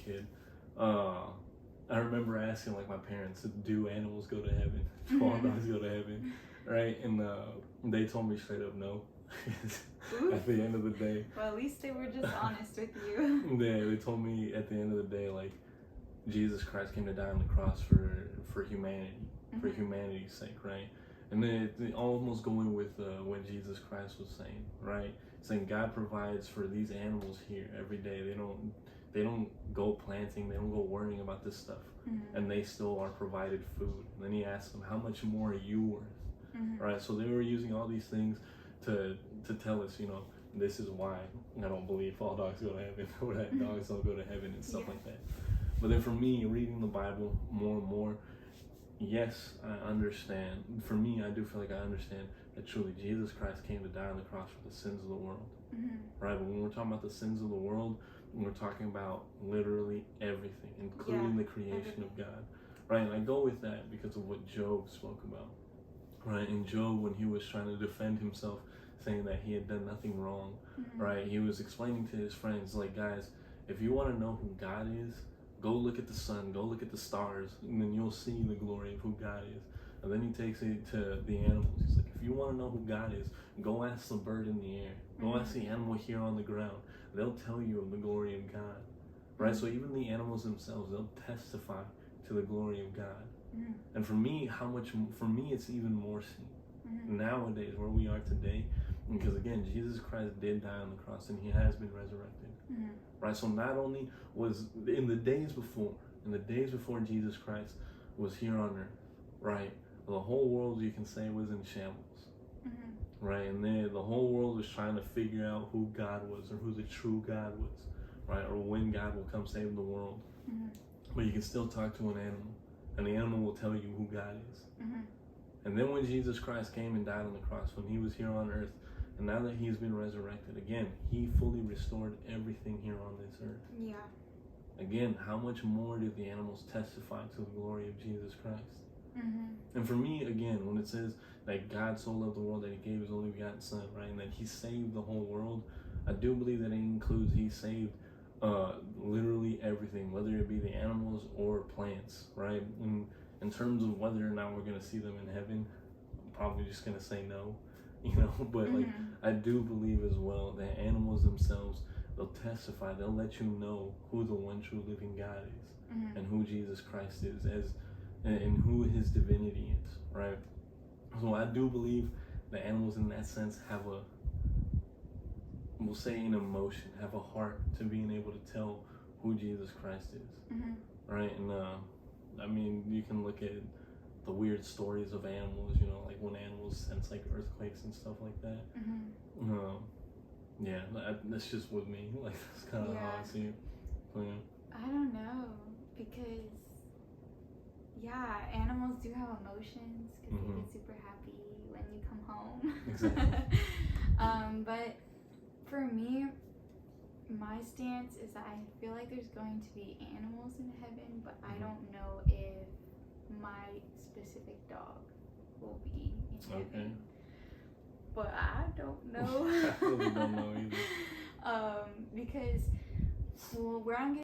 kid, I remember asking like my parents, do animals go to heaven? Do all dogs go to heaven? Right? And they told me straight up no. At the end of the day. Well, at least they were just honest with you. Yeah, they told me at the end of the day, like, Jesus Christ came to die on the cross for humanity, for humanity's sake, right? And then it almost going with what Jesus Christ was saying, right? Saying God provides for these animals here every day. They don't go planting, they don't go worrying about this stuff, and they still are provided food. And then he asked them, how much more are you worth, right? So they were using all these things to tell us, this is why I don't believe all dogs go to heaven, or that dogs don't go to heaven and stuff like that. But then for me, reading the Bible more and more, yes, I understand. For me, I do feel like I understand that truly Jesus Christ came to die on the cross for the sins of the world, right? But when we're talking about the sins of the world, we're talking about literally everything, including the creation of God, right? And I go with that because of what Job spoke about, right? And Job, when he was trying to defend himself, saying that he had done nothing wrong, right? He was explaining to his friends, like, guys, if you want to know who God is, go look at the sun, go look at the stars, and then you'll see the glory of who God is. And then he takes it to the animals. He's like, if you want to know who God is, go ask the bird in the air. Go ask the animal here on the ground. They'll tell you of the glory of God, right? So even the animals themselves, they'll testify to the glory of God. And for me, it's even more seen nowadays, where we are today, because again, Jesus Christ did die on the cross, and he has been resurrected, right? So not only was in the days before Jesus Christ was here on earth, right, the whole world, you can say, was in shambles, right? And then the whole world was trying to figure out who God was, or who the true God was, right, or when God will come save the world. But you can still talk to an animal, and the animal will tell you who God is. And then when Jesus Christ came and died on the cross, when he was here on earth, and now that he's been resurrected, again, he fully restored everything here on this earth. Yeah. Again, how much more do the animals testify to the glory of Jesus Christ? And for me, again, when it says that God so loved the world that he gave his only begotten son, right, and that he saved the whole world, I do believe that it includes he saved literally everything, whether it be the animals or plants, right? In terms of whether or not we're going to see them in heaven, I'm probably just going to say no, but like, I do believe as well that animals themselves, they'll testify, they'll let you know who the one true living God is, and who Jesus Christ is, and who his divinity is, right? So I do believe that animals in that sense have we'll say an emotion, have a heart to being able to tell who Jesus Christ is, right? And I mean, you can look at the weird stories of animals, like when animals sense like earthquakes and stuff like that. Yeah, that's just with me. Like, that's kind of how I see it. So, yeah. I don't know, because animals do have emotions, because they get super happy when you come home. Exactly. But for me, my stance is that I feel like there's going to be animals in heaven, but I don't know if my specific dog will be in heaven. But I don't know. I really don't know either. Because where I'm getting